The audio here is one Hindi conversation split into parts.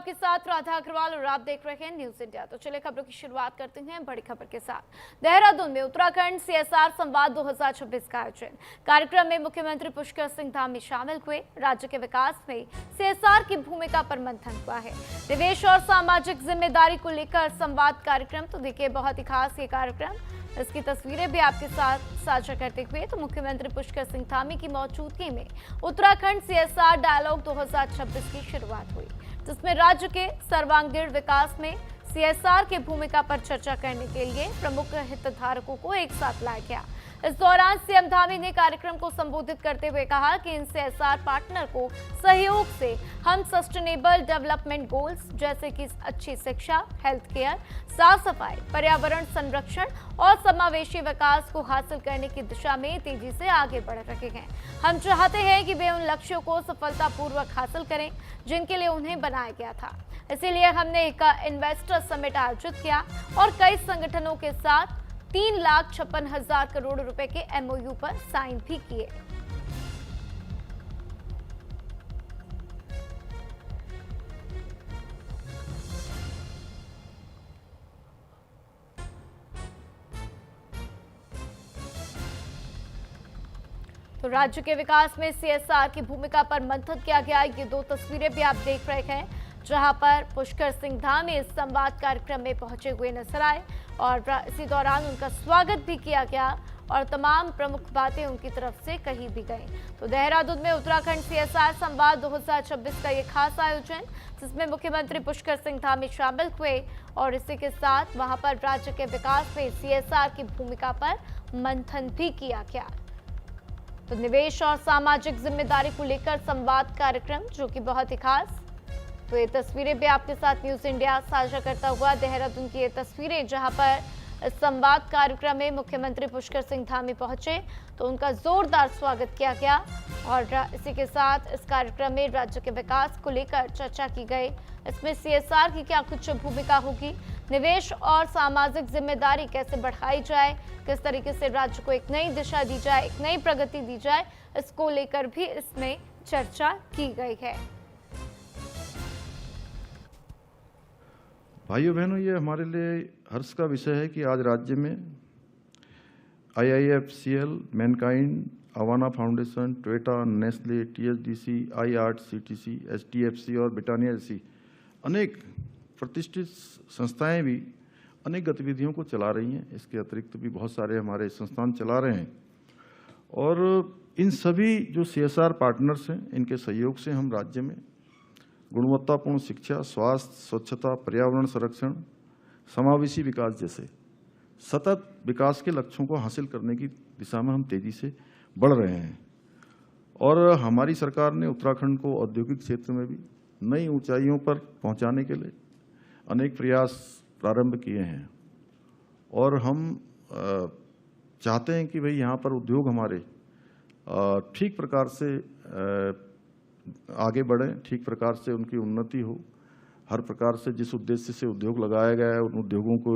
आपके साथ राधा अग्रवाल और आप देख रहे हैं न्यूज इंडिया। तो चलिए खबरों की शुरुआत करते हैं बड़ी खबर के साथ। देहरादून में उत्तराखंड सीएसआर संवाद 2026 का आयोजन। कार्यक्रम में मुख्यमंत्री पुष्कर सिंह धामी शामिल हुए। राज्य के विकास में सीएसआर की भूमिका पर मंथन हुआ है। निवेश और सामाजिक जिम्मेदारी को लेकर संवाद कार्यक्रम। तो देखिए बहुत ही खास ये कार्यक्रम, इसकी तस्वीरें भी आपके साथ साझा करते हुए तो मुख्यमंत्री पुष्कर सिंह धामी की मौजूदगी में उत्तराखंड सीएसआर डायलॉग 2026 की शुरुआत हुई, जिसमें राज्य के सर्वांगीण विकास में सीएसआर की भूमिका पर चर्चा करने के लिए प्रमुख हितधारकों को एक साथ लाया गया। इस दौरान सीएम धामी ने कार्यक्रम को संबोधित करते हुए कहा कि इन सीएसआर पार्टनर को सहयोग से हम सस्टेनेबल डेवलपमेंट गोल्स जैसे कि अच्छी शिक्षा, हेल्थ केयर, साफ सफाई, पर्यावरण संरक्षण और समावेशी विकास को हासिल करने की दिशा में तेजी से आगे बढ़ रहे हैं। हम चाहते हैं कि वे उन लक्ष्यों को सफलतापूर्वक हासिल करें जिनके लिए उन्हें बनाया गया था। इसीलिए हमने एक इन्वेस्टर समिट आयोजित किया और कई संगठनों के साथ 3,56,000 करोड़ रुपए के एमओयू पर साइन भी किए। तो राज्य के विकास में सीएसआर की भूमिका पर मंथन किया गया। ये दो तस्वीरें भी आप देख रहे हैं, जहां पर पुष्कर सिंह धामी इस संवाद कार्यक्रम में पहुंचे हुए नजर आए और इसी दौरान उनका स्वागत भी किया गया और तमाम प्रमुख बातें उनकी तरफ से कही भी गई। तो देहरादून में उत्तराखंड सीएसआर संवाद 2026 का ये खास आयोजन, जिसमें मुख्यमंत्री पुष्कर सिंह धामी शामिल हुए और इसी के साथ वहां पर राज्य के विकास में सीएसआर की भूमिका पर मंथन भी किया गया। तो निवेश और सामाजिक जिम्मेदारी को लेकर संवाद कार्यक्रम जो कि बहुत ही खास। तो ये तस्वीरें भी आपके साथ न्यूज इंडिया साझा करता हुआ देहरादून की ये तस्वीरें, जहां पर इस संवाद कार्यक्रम में मुख्यमंत्री पुष्कर सिंह धामी पहुंचे तो उनका जोरदार स्वागत किया गया और इसी के साथ इस कार्यक्रम में राज्य के विकास को लेकर चर्चा की गई। इसमें सीएसआर की क्या कुछ भूमिका होगी, निवेश और सामाजिक जिम्मेदारी कैसे बढ़ाई जाए, किस तरीके से राज्य को एक नई दिशा दी जाए, एक नई प्रगति दी जाए, इसको लेकर भी इसमें चर्चा की गई है। भाइयों बहनों, ये हमारे लिए हर्ष का विषय है कि आज राज्य में IIFCL, Mankind, Awana foundation, Toyota, Nestle, TSDC, IRCTC, HDFC और ब्रिटानिया जैसी अनेक प्रतिष्ठित संस्थाएं भी अनेक गतिविधियों को चला रही हैं। इसके अतिरिक्त भी बहुत सारे हमारे संस्थान चला रहे हैं और इन सभी जो CSR पार्टनर्स हैं, इनके सहयोग से हम राज्य में गुणवत्तापूर्ण शिक्षा, स्वास्थ्य, स्वच्छता, पर्यावरण संरक्षण, समावेशी विकास जैसे सतत विकास के लक्ष्यों को हासिल करने की दिशा में हम तेजी से बढ़ रहे हैं। और हमारी सरकार ने उत्तराखंड को औद्योगिक क्षेत्र में भी नई ऊंचाइयों पर पहुंचाने के लिए अनेक प्रयास प्रारंभ किए हैं और हम चाहते हैं कि भाई यहाँ पर उद्योग हमारे ठीक प्रकार से आगे बढ़ें, ठीक प्रकार से उनकी उन्नति हो। हर प्रकार से जिस उद्देश्य से उद्योग लगाया गया है उन उद्योगों को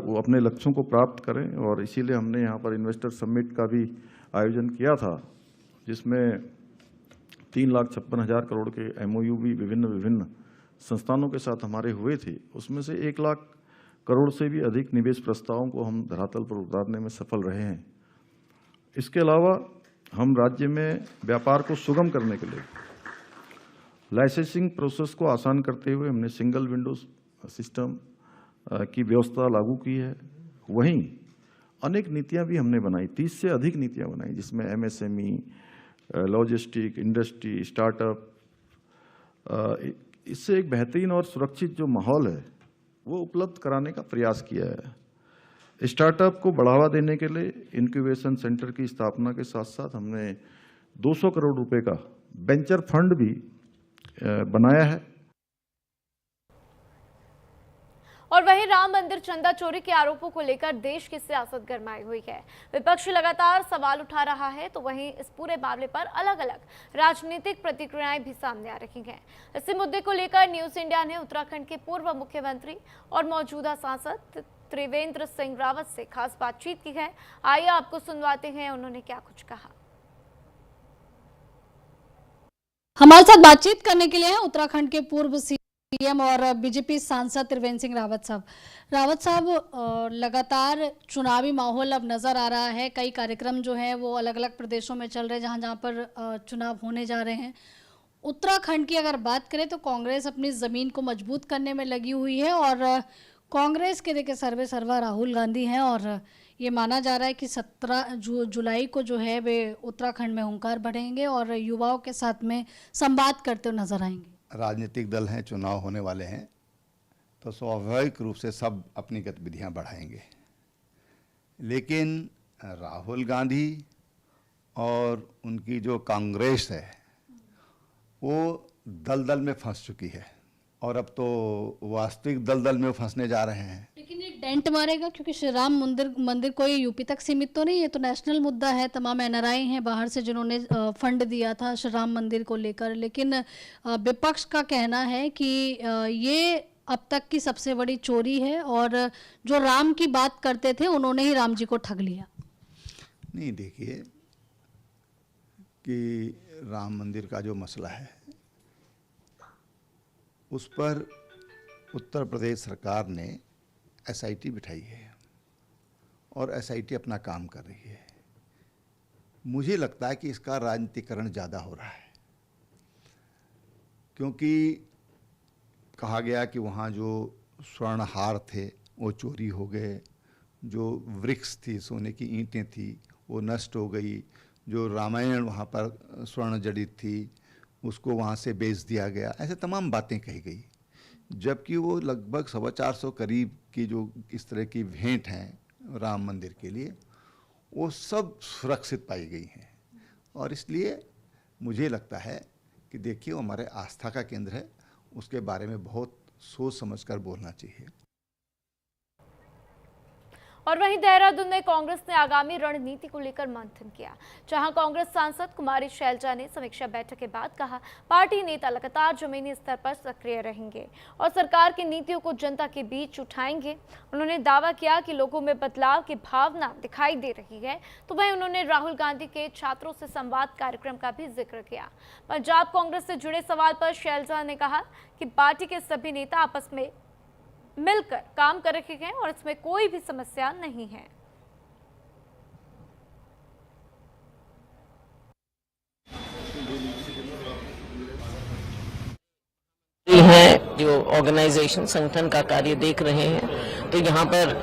वो अपने लक्ष्यों को प्राप्त करें और इसीलिए हमने यहाँ पर इन्वेस्टर समिट का भी आयोजन किया था, जिसमें 3,56,000 करोड़ के एमओयू भी विभिन्न संस्थानों के साथ हमारे हुए थे। उसमें से 1 लाख करोड़ से भी अधिक निवेश प्रस्तावों को हम धरातल पर उतारने में सफल रहे हैं। इसके अलावा हम राज्य में व्यापार को सुगम करने के लिए लाइसेंसिंग प्रोसेस को आसान करते हुए हमने सिंगल विंडोज सिस्टम की व्यवस्था लागू की है। वहीं अनेक नीतियां भी हमने बनाई, 30 से अधिक नीतियां बनाई, जिसमें MSME, लॉजिस्टिक, इंडस्ट्री, स्टार्टअप, इससे एक बेहतरीन और सुरक्षित जो माहौल है वो उपलब्ध कराने का प्रयास किया है। स्टार्टअप को बढ़ावा देने के लिए इंक्यूबेशन सेंटर की स्थापना के साथ साथ हमने 200 करोड़ रुपए का वेंचर फंड भी बनाया है। और वहीं राम मंदिर चंदा चोरी के आरोपों को लेकर देश की सियासत गरमाई हुई है। विपक्ष लगातार सवाल उठा रहा है तो वहीं इस पूरे मामले पर अलग अलग राजनीतिक प्रतिक्रियाएं भी सामने आ रही हैं। इसी मुद्दे को लेकर न्यूज इंडिया ने उत्तराखंड के पूर्व मुख्यमंत्री और मौजूदा सांसद त्रिवेंद्र सिंह रावत से खास बातचीत की है। आइए आपको सुनवाते हैं उन्होंने क्या कुछ कहा। हमारे साथ बातचीत करने के लिए हैं उत्तराखंड के पूर्व पीएम और बीजेपी सांसद त्रिवेंद्र सिंह रावत साहब लगातार चुनावी माहौल अब नज़र आ रहा है। कई कार्यक्रम जो हैं वो अलग अलग प्रदेशों में चल रहे हैं जहां जहां पर चुनाव होने जा रहे हैं। उत्तराखंड की अगर बात करें तो कांग्रेस अपनी ज़मीन को मजबूत करने में लगी हुई है और कांग्रेस के देखिए सर्वे सर्वा राहुल गांधी हैं और ये माना जा रहा है कि 17 जुलाई को जो है वे उत्तराखंड में हुंकार बढ़ेंगे और युवाओं के साथ में संवाद करते हुए नजर आएंगे। राजनीतिक दल हैं, चुनाव होने वाले हैं, तो स्वाभाविक रूप से सब अपनी गतिविधियां बढ़ाएंगे, लेकिन राहुल गांधी और उनकी जो कांग्रेस है वो दलदल में फंस चुकी है और अब तो वास्तविक दलदल में फंसने जा रहे हैं। लेकिन ये डेंट मारेगा क्योंकि श्री राम मंदिर कोई यूपी तक सीमित तो नहीं है, तो नेशनल मुद्दा है। तमाम एनआरआई हैं बाहर से जिन्होंने फंड दिया था श्री राम मंदिर को लेकर, लेकिन विपक्ष का कहना है कि ये अब तक की सबसे बड़ी चोरी है और जो राम की बात करते थे उन्होंने ही राम जी को ठग लिया। नहीं, देखिए कि राम मंदिर का जो मसला है उस पर उत्तर प्रदेश सरकार ने एसआईटी बिठाई है और एसआईटी अपना काम कर रही है। मुझे लगता है कि इसका राजनीतिकरण ज़्यादा हो रहा है, क्योंकि कहा गया कि वहाँ जो स्वर्ण हार थे वो चोरी हो गए, जो वृक्ष थी, सोने की ईंटें थी, वो नष्ट हो गई, जो रामायण वहाँ पर स्वर्ण जड़ित थी उसको वहाँ से बेच दिया गया, ऐसे तमाम बातें कही गई, जबकि वो लगभग 450 करीब की जो इस तरह की भेंट हैं राम मंदिर के लिए वो सब सुरक्षित पाई गई हैं। और इसलिए मुझे लगता है कि देखिए वो हमारे आस्था का केंद्र है, उसके बारे में बहुत सोच समझकर बोलना चाहिए। और वहीं देहरादून में कांग्रेस ने आगामी रणनीति को लेकर मंथन किया, जहां कांग्रेस सांसद कुमारी शैलजा ने समीक्षा बैठक के बाद कहा पार्टी नेता लगातार जमीनी स्तर पर सक्रिय रहेंगे और सरकार की नीतियों को जनता के बीच उठाएंगे। उन्होंने दावा किया कि लोगों में बदलाव की भावना दिखाई दे रही है, तो वहीं उन्होंने राहुल गांधी के छात्रों से संवाद कार्यक्रम का भी जिक्र किया। पंजाब कांग्रेस से जुड़े सवाल पर शैलजा ने कहा कि पार्टी के सभी नेता आपस में मिलकर काम कर रहे हैं और इसमें कोई भी समस्या नहीं है। हैं जो ऑर्गेनाइजेशन संगठन का कार्य देख रहे हैं, तो यहाँ पर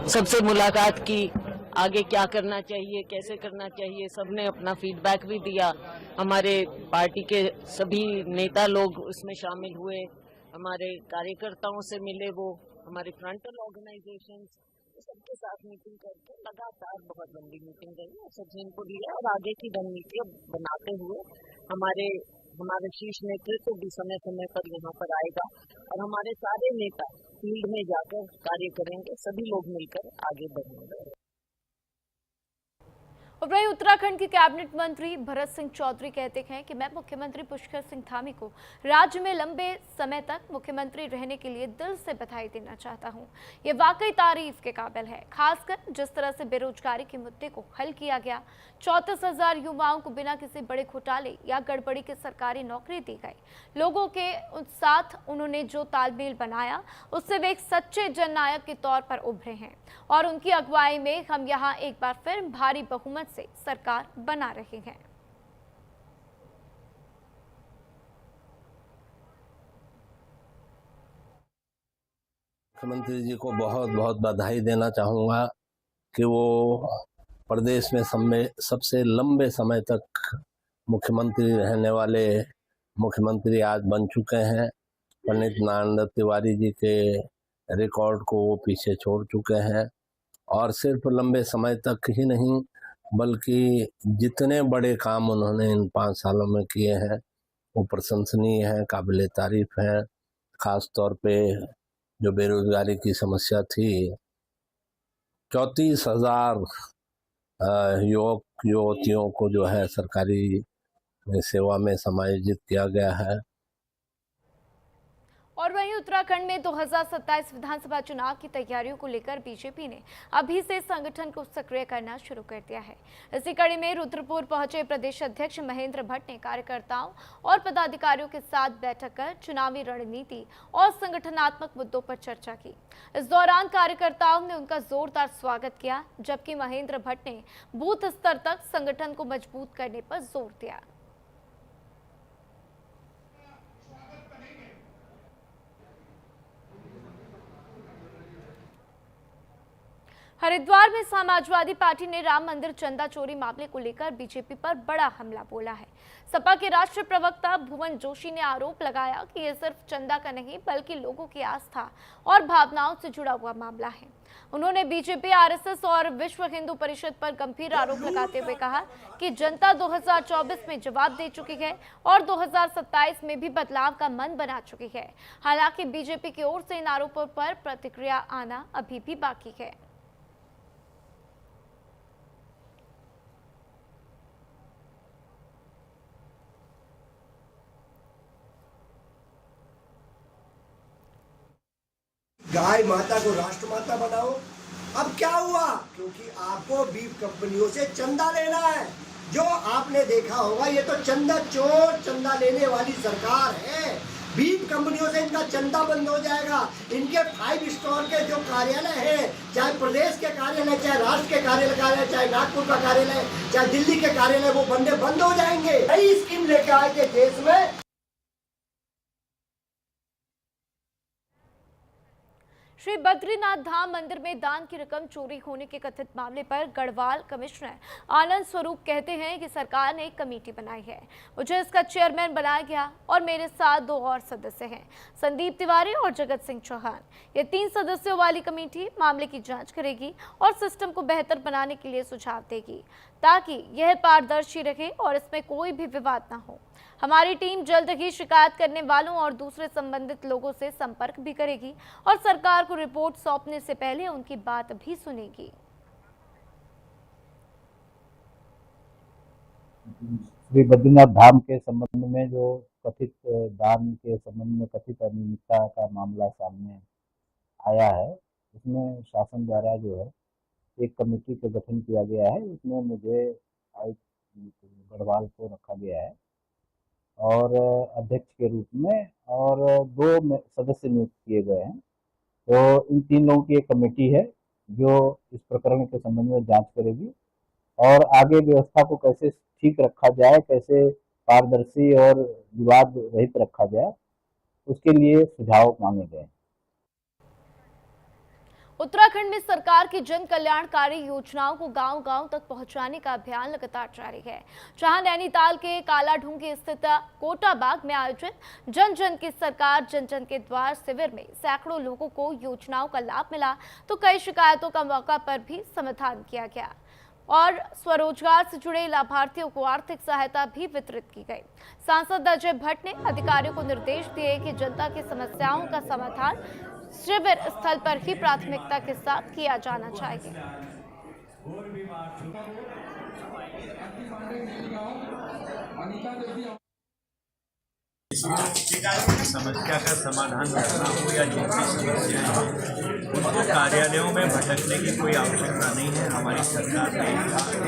सबसे मुलाकात की, आगे क्या करना चाहिए, कैसे करना चाहिए, सबने अपना फीडबैक भी दिया। हमारे पार्टी के सभी नेता लोग उसमें शामिल हुए, हमारे कार्यकर्ताओं से मिले, वो हमारे फ्रंटल ऑर्गेनाइजेशंस सबके साथ मीटिंग करके लगातार बहुत लंबी मीटिंग रही और सबसे इनको दिया और आगे की रणनीति बनाते हुए हमारे शीर्ष नेतृत्व भी समय समय पर यहाँ पर आएगा और हमारे सारे नेता फील्ड में जाकर कार्य करेंगे, सभी लोग मिलकर आगे बढ़ेंगे। और वहीं उत्तराखंड के कैबिनेट मंत्री भरत सिंह चौधरी कहते हैं कि मैं मुख्यमंत्री पुष्कर सिंह धामी को राज्य में लंबे समय तक मुख्यमंत्री रहने के लिए दिल से बधाई देना चाहता हूं। ये वाकई तारीफ के काबिल है, खासकर जिस तरह से बेरोजगारी के मुद्दे को हल किया गया। 34,000 युवाओं को बिना किसी बड़े घोटाले या गड़बड़ी के सरकारी नौकरी दी गई। लोगों के साथ उन्होंने जो तालमेल बनाया उससे वे एक सच्चे जननायक के तौर पर उभरे हैं और उनकी अगुवाई में हम यहाँ एक बार फिर भारी बहुमत से सरकार बना रहे हैं। मुख्यमंत्री जी को बहुत बहुत बधाई देना चाहूँगा कि वो प्रदेश में सबसे लंबे समय तक मुख्यमंत्री रहने वाले मुख्यमंत्री आज बन चुके हैं। पंडित नारायण तिवारी जी के रिकॉर्ड को वो पीछे छोड़ चुके हैं और सिर्फ लंबे समय तक ही नहीं बल्कि जितने बड़े काम उन्होंने इन 5 सालों में किए हैं वो प्रशंसनीय है, काबिले तारीफ है। खास तौर पे जो बेरोजगारी की समस्या थी, 34,000 युवक युवतियों को जो है सरकारी सेवा में समायोजित किया गया है। और वहीं उत्तराखंड में 2027 विधानसभा चुनाव की तैयारियों को लेकर बीजेपी ने अभी से संगठन को सक्रिय करना शुरू कर दिया है। इसी कड़ी में रुद्रपुर पहुंचे प्रदेश अध्यक्ष महेंद्र भट्ट ने कार्यकर्ताओं और पदाधिकारियों के साथ बैठक कर चुनावी रणनीति और संगठनात्मक मुद्दों पर चर्चा की। इस दौरान कार्यकर्ताओं ने उनका जोरदार स्वागत किया, जबकि महेंद्र भट्ट ने बूथ स्तर तक संगठन को मजबूत करने पर जोर दिया। हरिद्वार में समाजवादी पार्टी ने राम मंदिर चंदा चोरी मामले को लेकर बीजेपी पर बड़ा हमला बोला है। सपा के राष्ट्रीय प्रवक्ता भुवन जोशी ने आरोप लगाया कि यह सिर्फ चंदा का नहीं बल्कि लोगों की आस्था और भावनाओं से जुड़ा हुआ मामला है। उन्होंने बीजेपी, आरएसएस और विश्व हिंदू परिषद पर गंभीर आरोप लगाते हुए कहा कि जनता 2024 में जवाब दे चुकी है और 2027 में भी बदलाव का मन बना चुकी है। हालांकि बीजेपी की ओर से इन आरोपों पर प्रतिक्रिया आना अभी भी बाकी है। गाय माता को राष्ट्रमाता बनाओ। अब क्या हुआ? क्योंकि आपको बीफ कंपनियों से चंदा लेना है। जो आपने देखा होगा, ये तो चंदा चोर, चंदा लेने वाली सरकार है। बीफ कंपनियों से इनका चंदा बंद हो जाएगा। इनके 5 स्टार के जो कार्यालय हैं, चाहे प्रदेश के कार्यालय, चाहे राष्ट्र के कार्यालय, चाहे नागपुर का कार्यालय, चाहे दिल्ली के कार्यालय, वो बंद हो जाएंगे। नई स्कीम लेके आएंगे देश में। श्री बद्रीनाथ धाम मंदिर में दान की रकम चोरी होने के कथित मामले पर गढ़वाल कमिश्नर आनंद स्वरूप कहते हैं कि सरकार ने एक कमेटी बनाई है। मुझे इसका चेयरमैन बनाया गया और मेरे साथ 2 और सदस्य हैं, संदीप तिवारी और जगत सिंह चौहान। ये 3 सदस्यों वाली कमेटी मामले की जांच करेगी और सिस्टम को बेहतर बनाने के लिए सुझाव देगी, ताकि यह पारदर्शी रहे और इसमें कोई भी विवाद न हो। हमारी टीम जल्द ही शिकायत करने वालों और दूसरे संबंधित लोगों से संपर्क भी करेगी और सरकार को रिपोर्ट सौंपने से पहले उनकी बात भी सुनेगी। श्री बद्रीनाथ धाम के संबंध में जो कथित दान के संबंध में कथित अनियमितता का मामला सामने आया है, उसमें शासन द्वारा जो है एक कमेटी का गठन किया गया है। उसमें मुझे गढ़वाल को रखा गया है और अध्यक्ष के रूप में, और 2 सदस्य नियुक्त किए गए हैं। तो इन 3 लोगों की एक कमेटी है जो इस प्रकरण के संबंध में जांच करेगी और आगे व्यवस्था को कैसे ठीक रखा जाए, कैसे पारदर्शी और विवाद रहित रखा जाए, उसके लिए सुझाव मांगे गए। उत्तराखंड में सरकार की जन कल्याणकारी योजनाओं को गांव-गांव तक पहुंचाने का अभियान लगातार जारी है। जहां नैनीताल के कालाढूंगी स्थित कोटा बाग में आयोजित जन जन की सरकार जन जन के द्वार शिविर में सैकड़ों लोगों को योजनाओं का लाभ मिला, तो कई शिकायतों का मौका पर भी समाधान किया गया और स्वरोजगार से जुड़े लाभार्थियों को आर्थिक सहायता भी वितरित की गई। सांसद अजय भट्ट ने अधिकारियों को निर्देश दिए कि जनता की समस्याओं का समाधान शिविर स्थल पर ही प्राथमिकता के साथ किया जाना चाहिए। समस्या का समाधान करना हो या जिनकी समस्याएं हो, उनको कार्यालयों में भटकने की कोई आवश्यकता नहीं है। हमारी सरकार ने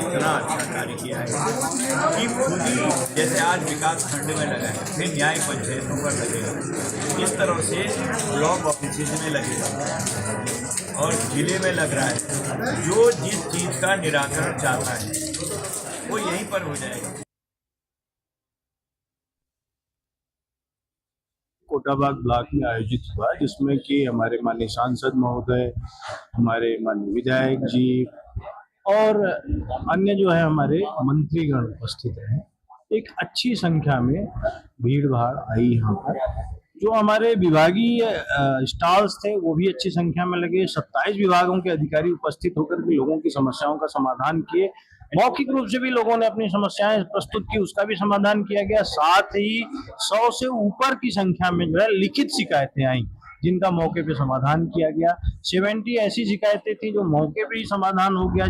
इतना अच्छा कार्य किया है कि खुद ही, जैसे आज विकास खंड में लगा है, फिर न्याय पंचायतों पर लगेगा, इस तरह से ब्लॉक ऑफिस में लगेगा और जिले में लग रहा है। जो जिस चीज़ का निराकरण चाहता है वो यहीं पर हो जाएगा। कोटाबाग ब्लॉक में आयोजित हुआ, जिसमें कि हमारे माननीय सांसद महोदय, हमारे माननीय विधायक जी और अन्य जो है हमारे मंत्रीगण उपस्थित हैं। एक अच्छी संख्या में भीड़ भाड़ आई यहाँ पर। जो हमारे विभागीय स्टॉल्स थे वो भी अच्छी संख्या में लगे। 27 विभागों के अधिकारी उपस्थित होकर के लोगों की समस्याओं का समाधान किए। मौखिक रूप से भी लोगों ने अपनी समस्याएं प्रस्तुत की, उसका भी समाधान किया गया। साथ ही 100 से ऊपर की संख्या में जो है लिखित शिकायतें आई, जिनका मौके पे समाधान किया गया। 70 ऐसी शिकायतें थी जो मौके पे ही समाधान हो गया,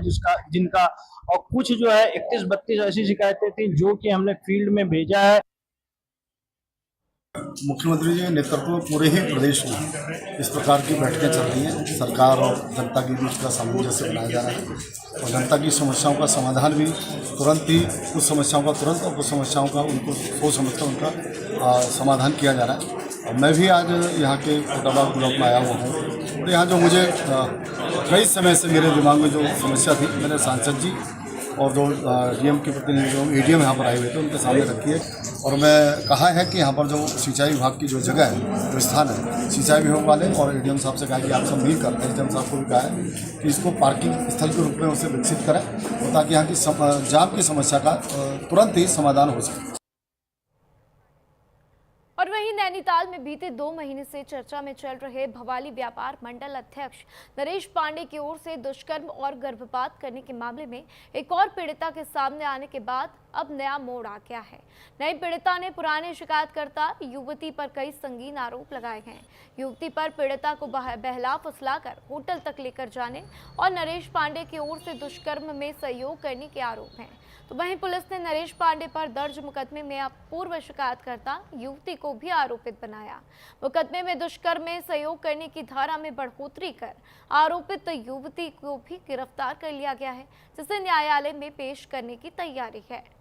जिनका और कुछ जो है 31-32 ऐसी शिकायतें थी जो कि हमने फील्ड में भेजा है। मुख्यमंत्री जी के नेतृत्व पूरे ही प्रदेश में इस प्रकार की बैठकें चल रही हैं। सरकार और जनता के बीच का सामंजस्य बनाया जा रहा है और जनता की समस्याओं का समाधान भी तुरंत ही, कुछ समस्याओं का तुरंत और कुछ समस्याओं का उनको सोच समझकर उनका समाधान किया जा रहा है। और मैं भी आज यहाँ के कोटाबाग ब्लॉक में आया हुआ हूँ और यहाँ जो मुझे कई समय से मेरे दिमाग में जो समस्या थी, मैंने सांसद जी और जो डीएम के प्रतिनिधि जो एडीएम यहाँ पर आए हुए थे उनके सामने रखी है और मैं कहा है कि यहाँ पर जो सिंचाई विभाग की जो जगह है, जो स्थान है, सिंचाई विभाग वाले और एडीएम साहब से कहा कि आप सब मिल कर एसडीएम साहब को भी कहा है कि इसको पार्किंग स्थल के रूप में उसे विकसित करें और ताकि यहाँ की जाम की समस्या का तुरंत ही समाधान हो सके। और वहीं नैनीताल में बीते 2 महीने से चर्चा में चल रहे भवाली व्यापार मंडल अध्यक्ष नरेश पांडे की ओर से दुष्कर्म और गर्भपात करने के मामले में एक और पीड़िता के सामने आने के बाद अब नया मोड़ आ गया है। नई पीड़िता ने पुराने शिकायतकर्ता युवती पर कई संगीन आरोप लगाए हैं। युवती पर पीड़िता को बहला फुसलाकर होटल तक लेकर जाने और नरेश पांडे की ओर से दुष्कर्म में सहयोग करने के आरोप हैं। तो वहीं पुलिस ने नरेश पांडे पर दर्ज मुकदमे में पूर्व शिकायतकर्ता युवती को भी आरोपित बनाया। मुकदमे में दुष्कर्म में सहयोग करने की धारा में बढ़ोतरी कर आरोपित युवती को भी गिरफ्तार कर लिया गया है, जिसे न्यायालय में पेश करने की तैयारी है।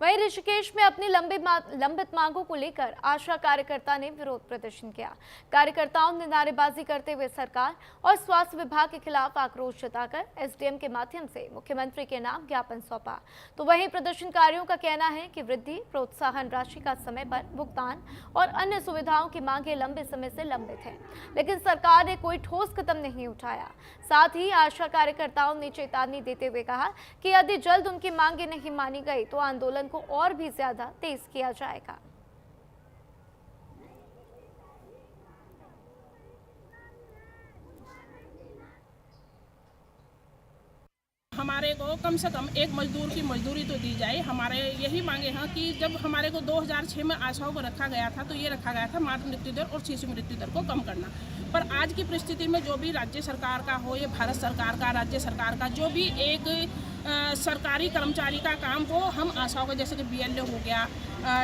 वहीं ऋषिकेश में अपनी लंबित मांगों को लेकर आशा कार्यकर्ता ने विरोध प्रदर्शन किया। कार्यकर्ताओं ने नारेबाजी करते हुए सरकार और स्वास्थ्य विभाग के खिलाफ आक्रोश जताकर एसडीएम के माध्यम से मुख्यमंत्री के नाम ज्ञापन सौंपा। तो वहीं प्रदर्शनकारियों का कहना है कि वृद्धि, प्रोत्साहन राशि का समय पर भुगतान और अन्य सुविधाओं की मांगे लंबे समय से लंबित है, लेकिन सरकार ने कोई ठोस कदम नहीं उठाया। साथ ही आशा कार्यकर्ताओं ने चेतावनी देते हुए कहा कि यदि जल्द उनकी मांगे नहीं मानी गई तो आंदोलन को और भी ज्यादा तेज किया जाएगा। हमारे को कम से कम एक मजदूर की मजदूरी तो दी जाए। हमारे यही मांगे हैं कि जब हमारे को 2006 में आशाओं को रखा गया था तो ये रखा गया था मातृ मृत्यु दर और शिशु मृत्यु दर को कम करना, पर आज की परिस्थिति में जो भी राज्य सरकार का हो या भारत सरकार का, राज्य सरकार का जो भी एक सरकारी कर्मचारी का काम हो, हम आशाओं का जैसे कि BLO हो गया,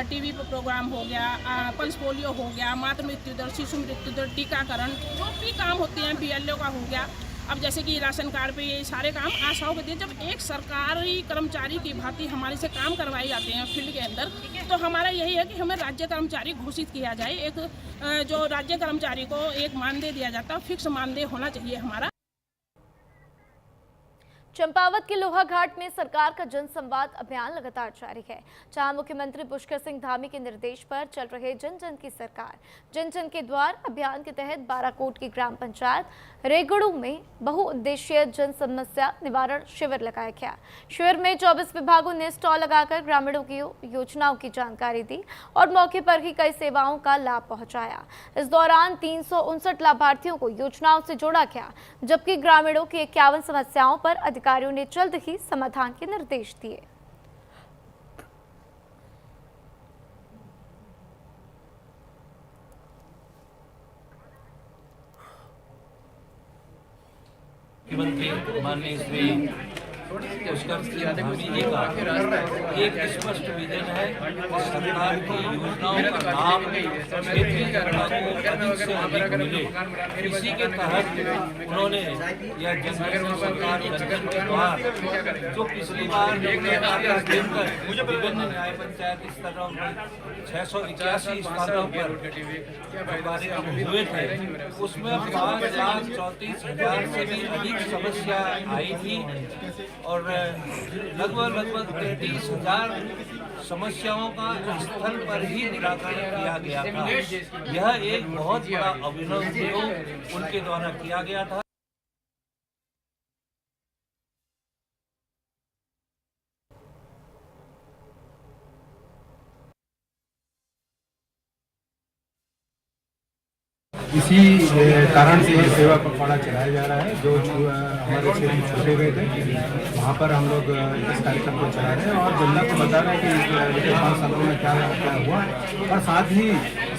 टीवी पर प्रोग्राम हो गया, पल्स पोलियो हो गया, मातृ मृत्यु दर, शिशु मृत्यु दर, टीकाकरण, जो भी काम होते हैं BLO का हो गया। अब जैसे कि राशन कार्ड पे ये सारे काम आशाओं के दिए, जब एक सरकारी कर्मचारी की भांति हमारे से काम करवाए जाते हैं फील्ड के अंदर, तो हमारा यही है कि हमें राज्य कर्मचारी घोषित किया जाए। एक जो राज्य कर्मचारी को एक मानदेय दिया जाता है, फिक्स मानदेय होना चाहिए हमारा। चंपावत के लोहा घाट में सरकार का जनसंवाद अभियान लगातार जारी है, जहां मुख्यमंत्री पुष्कर सिंह धामी के निर्देश पर चल रहे जन जन की सरकार, जन जन के द्वार अभियान के तहत बाराकोट की ग्राम पंचायत रेगड़ू में बहुउद्देशीय जन समस्या निवारण शिविर लगाया गया। शिविर में 24 विभागों ने स्टॉल लगाकर ग्रामीणों की योजनाओं की जानकारी दी और मौके पर ही कई सेवाओं का लाभ पहुंचाया। इस दौरान 359 लाभार्थियों को योजनाओं से जोड़ा गया, जबकि ग्रामीणों की 51 समस्याओं पर अधिकारियों ने जल्द ही समाधान के निर्देश दिए। मुख्यमंत्री माननीय श्री पुष्कर सिंह धामी जी का एक स्पष्ट विजन है कि सरकार की योजनाओं का लाभ क्षेत्रीय जनता को अधिक से अधिक मिले। इसी के तहत उन्होंने यह जन सरकार जन के द्वार, जो पिछली बार विभिन्न न्याय पंचायत स्तरों पर 681 स्थानों पर कार्यक्रम हुए थे, उसमें 5,34,000 से भी अधिक समस्या आई थी और लगभग 33,000 समस्याओं का स्थल पर ही निराकरण किया गया था। यह एक बहुत बड़ा अभिनव प्रयोग उनके द्वारा किया गया था। इसी कारण से ये सेवा पखवाड़ा चलाया जा रहा है। जो हमारे क्षेत्र छोटे गए थे वहाँ पर हम लोग इस कार्यक्रम को चला रहे हैं और जनता को बता रहे हैं कि पिछले 5 सालों में क्या हुआ और साथ ही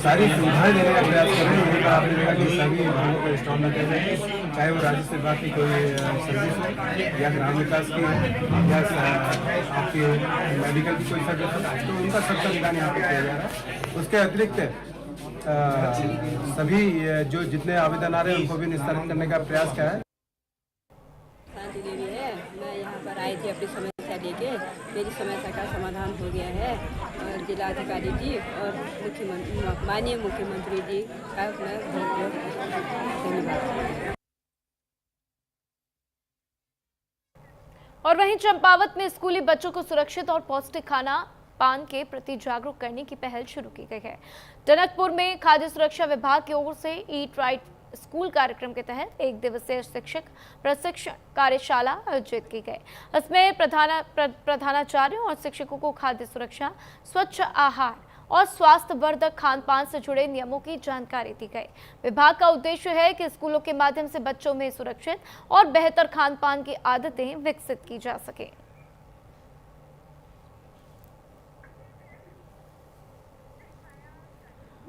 सारी सुविधाएं देने का प्रयास कर रहे हैं। यही आपने देखा कि सभी भागों पर स्टॉल लगे हुए हैं, चाहे वो राजस्व विभाग की कोई सर्विस हो या ग्राम विकास की या आपकी मेडिकल की कोई सर्विस हो, तो उनका सबका निदान यहाँ पर किया जा रहा है। उसके अतिरिक्त सभी जो जितने आवेदन आ रहे हैं उनको भी निस्तारित करने का प्रयास किया है। शांति देवी है, मैं यहाँ पर आई थी अपनी समस्या लेके। मेरी समस्या का समाधान हो गया है और जिलाधिकारी जी और मुख्यमंत्री माननीय मुख्यमंत्री जी का मैं बहुत बहुत धन्यवाद। और वहीं चंपावत में स्कूली बच्चों को सुरक्षित और पौष्टिक खाना पान के प्रति जागरूक करने की पहल शुरू की गई है। टनकपुर में खाद्य सुरक्षा विभाग की ओर से ईट राइट स्कूल कार्यक्रम के तहत 1 दिवसीय शिक्षक प्रशिक्षण कार्यशाला आयोजित की गई। इसमें प्रधानाचार्य और शिक्षकों को खाद्य सुरक्षा, स्वच्छ आहार और स्वास्थ्यवर्धक खान-पान से जुड़े नियमों की जानकारी दी गई। विभाग का उद्देश्य है कि स्कूलों के माध्यम से बच्चों में सुरक्षित और बेहतर खान-पान की आदतें विकसित की जा सके।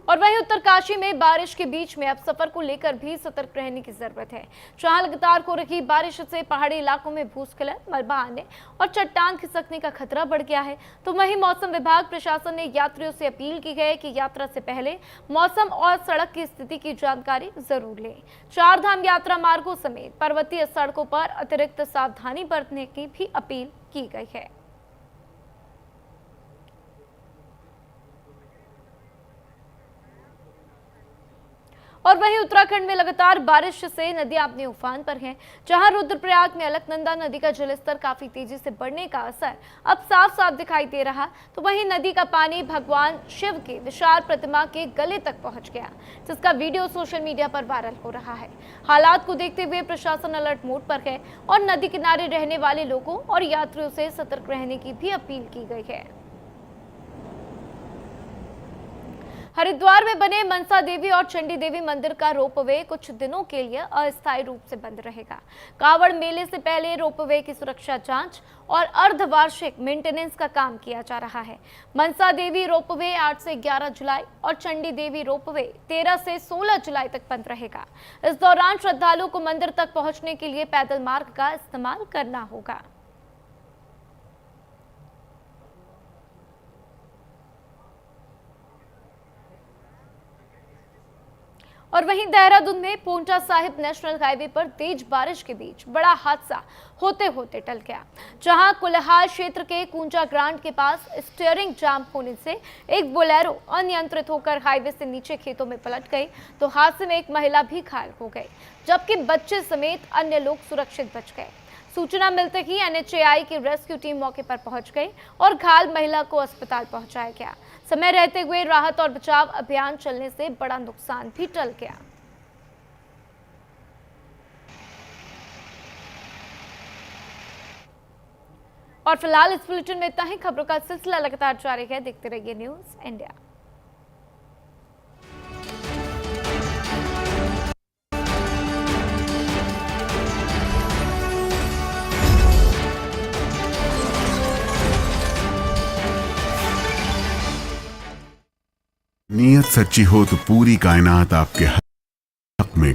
और वहीं उत्तरकाशी में बारिश के बीच में अब सफर को लेकर भी सतर्क रहने की जरूरत है। जहां लगातार हो रही बारिश से पहाड़ी इलाकों में भूस्खलन, मलबा आने और चट्टान खिसकने का खतरा बढ़ गया है। तो वहीं मौसम विभाग प्रशासन ने यात्रियों से अपील की है कि यात्रा से पहले मौसम और सड़क की स्थिति की जानकारी जरूर लें। 4 धाम यात्रा मार्गों समेत पर्वतीय सड़कों पर अतिरिक्त सावधानी बरतने की भी अपील की गई है। और वहीं उत्तराखंड में लगातार बारिश से नदियां अपने उफान पर हैं। जहां रुद्रप्रयाग में अलकनंदा नदी का जलस्तर काफी तेजी से बढ़ने का असर अब साफ साफ दिखाई दे रहा, तो वहीं नदी का पानी भगवान शिव की विशाल प्रतिमा के गले तक पहुंच गया, जिसका वीडियो सोशल मीडिया पर वायरल हो रहा है। हालात को देखते हुए प्रशासन अलर्ट मोड पर है और नदी किनारे रहने वाले लोगों और यात्रियों से सतर्क रहने की भी अपील की गई है। हरिद्वार में बने मनसा देवी और चंडी देवी मंदिर का रोपवे कुछ दिनों के लिए अस्थायी रूप से बंद रहेगा। कावड़ मेले से पहले रोपवे की सुरक्षा जांच और अर्धवार्षिक मेंटेनेंस का काम किया जा रहा है। मनसा देवी रोपवे 8 से 11 जुलाई और चंडी देवी रोपवे 13 से 16 जुलाई तक बंद रहेगा। इस दौरान श्रद्धालुओं को मंदिर तक पहुंचने के लिए पैदल मार्ग का इस्तेमाल करना होगा। और वहीं देहरादून में पोंटा साहिब नेशनल हाईवे पर तेज बारिश के बीच बड़ा हादसा होते होते टल गया, जहां कुल्हार क्षेत्र के कुंजा ग्रांड के पास स्टीयरिंग जाम होने से एक बोलेरो अनियंत्रित होकर हाईवे से नीचे खेतों में पलट गई। तो हादसे में एक महिला भी घायल हो गई, जबकि बच्चे समेत अन्य लोग सुरक्षित बच गए। सूचना मिलते ही NHAI की रेस्क्यू टीम मौके पर पहुंच गई और घायल महिला को अस्पताल पहुंचाया गया। समय रहते हुए राहत और बचाव अभियान चलने से बड़ा नुकसान भी टल गया। और फिलहाल इस बुलेटिन में इतना ही। खबरों का सिलसिला लगातार जारी है, देखते रहिए न्यूज़ इंडिया। नीयत सच्ची हो तो पूरी कायनात आपके हक में